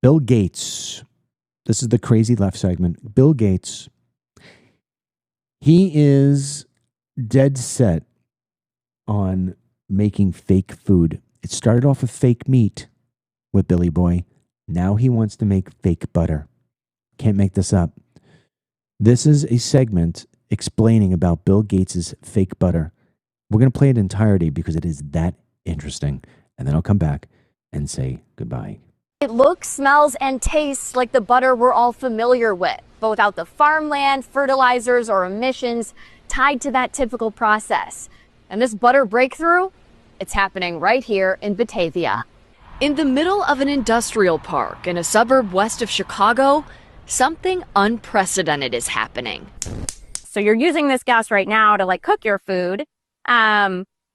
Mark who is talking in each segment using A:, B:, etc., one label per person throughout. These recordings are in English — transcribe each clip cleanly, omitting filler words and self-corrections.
A: Bill Gates. This is the crazy left segment. Bill Gates. He is dead set on making fake food. It started off with fake meat with Billy Boy. Now he wants to make fake butter. Can't make this up. This is a segment explaining about Bill Gates's fake butter. We're going to play it in entirety because it is that interesting. And then I'll come back and say goodbye.
B: It looks, smells, and tastes like the butter we're all familiar with, but without the farmland, fertilizers, or emissions tied to that typical process. And this butter breakthrough, it's happening right here in Batavia. In the middle of an industrial park in a suburb west of Chicago, something unprecedented is happening. So you're using this gas right now to cook your food.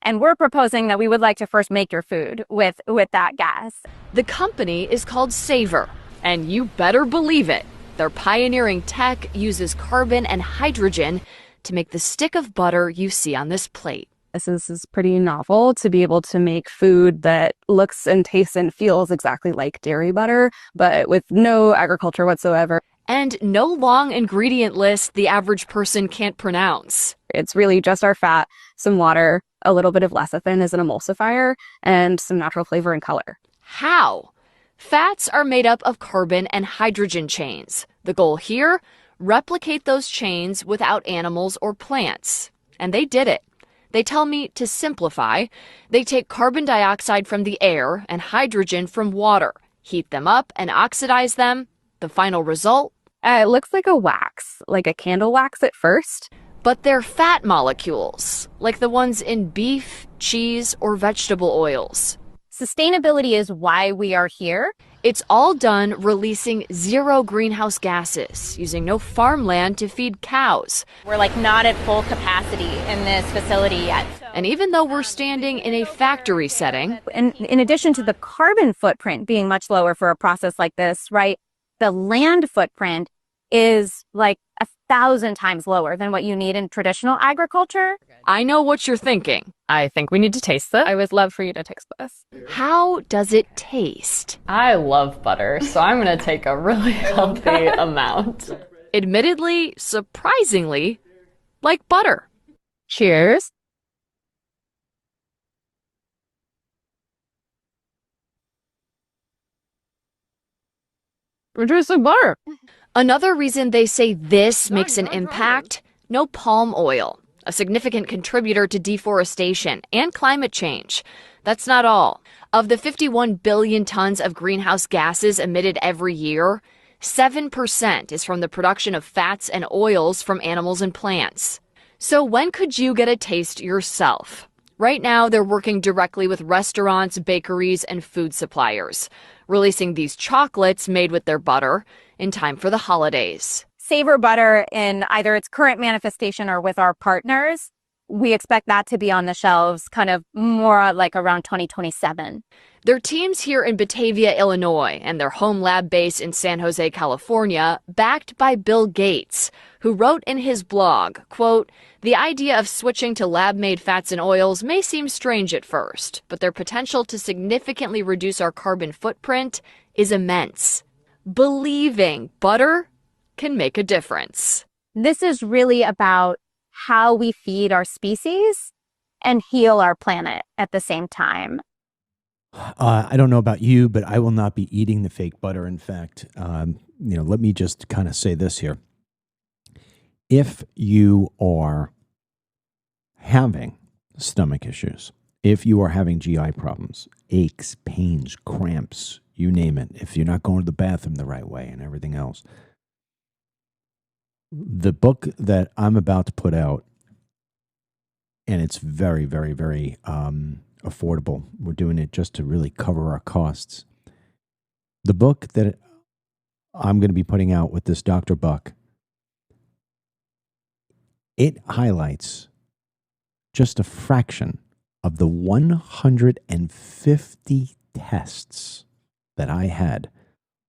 B: And we're proposing that we would like to first make your food with that gas. The company is called Savor, and you better believe it. Their pioneering tech uses carbon and hydrogen to make the stick of butter you see on this plate.
C: This is pretty novel to be able to make food that looks and tastes and feels exactly like dairy butter, but with no agriculture whatsoever.
B: And no long ingredient list the average person can't pronounce.
C: It's really just our fat, some water, a little bit of lecithin as an emulsifier, and some natural flavor and color.
B: How? Fats are made up of carbon and hydrogen chains. The goal here? Replicate those chains without animals or plants. And they did it. They tell me to simplify. They take carbon dioxide from the air and hydrogen from water, heat them up and oxidize them. The final result?
C: It looks like a wax, like a candle wax at first.
B: But they're fat molecules, like the ones in beef, cheese, or vegetable oils. Sustainability is why we are here. It's all done releasing zero greenhouse gases, using no farmland to feed cows. We're not at full capacity in this facility yet. And even though we're standing in a factory setting.
D: And in addition to the carbon footprint being much lower for a process like this, right, the land footprint is 1,000 times lower than what you need in traditional agriculture.
B: I know what you're thinking.
C: I think we need to taste this. I would love for you to taste this.
B: How does it taste?
C: I love butter, so I'm going to take a really healthy amount.
B: Admittedly, surprisingly, like butter.
C: Cheers. We're tasting butter.
B: Another reason they say this makes an impact, no palm oil, a significant contributor to deforestation and climate change. That's not all. Of the 51 billion tons of greenhouse gases emitted every year, 7% is from the production of fats and oils from animals and plants. So when could you get a taste yourself? Right now, they're working directly with restaurants, bakeries, and food suppliers, releasing these chocolates made with their butter in time for the holidays.
D: Savor butter in either its current manifestation or with our partners, we expect that to be on the shelves kind of more around 2027.
B: Their teams here in Batavia, Illinois, and their home lab base in San Jose, California, backed by Bill Gates, who wrote in his blog, quote, "The idea of switching to lab-made fats and oils may seem strange at first, but their potential to significantly reduce our carbon footprint is immense. Believing butter can make a difference."
D: This is really about how we feed our species and heal our planet at the same time.
A: I don't know about you, but I will not be eating the fake butter. In fact, let me just kind of say this here. If you are having stomach issues, if you are having GI problems, aches, pains, cramps, you name it, if you're not going to the bathroom the right way and everything else, the book that I'm about to put out, and it's very, very, very affordable. We're doing it just to really cover our costs. The book that I'm going to be putting out with this Dr. Buck, it highlights just a fraction of the 150 tests that I had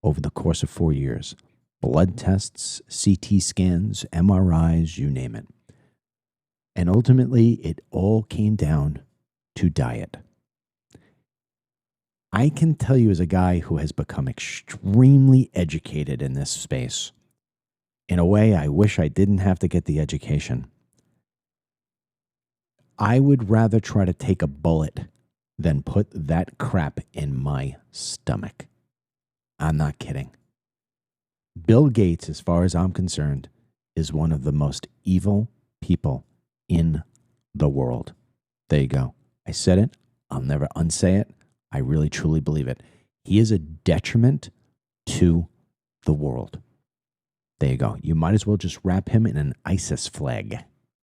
A: over the course of 4 years. Blood tests, CT scans, MRIs, you name it. And ultimately, it all came down to diet. I can tell you, as a guy who has become extremely educated in this space, in a way I wish I didn't have to get the education. I would rather try to take a bullet than put that crap in my stomach. I'm not kidding. Bill Gates, as far as I'm concerned, is one of the most evil people in the world. There you go. I said it. I'll never unsay it. I really, truly believe it. He is a detriment to the world. There you go. You might as well just wrap him in an ISIS flag.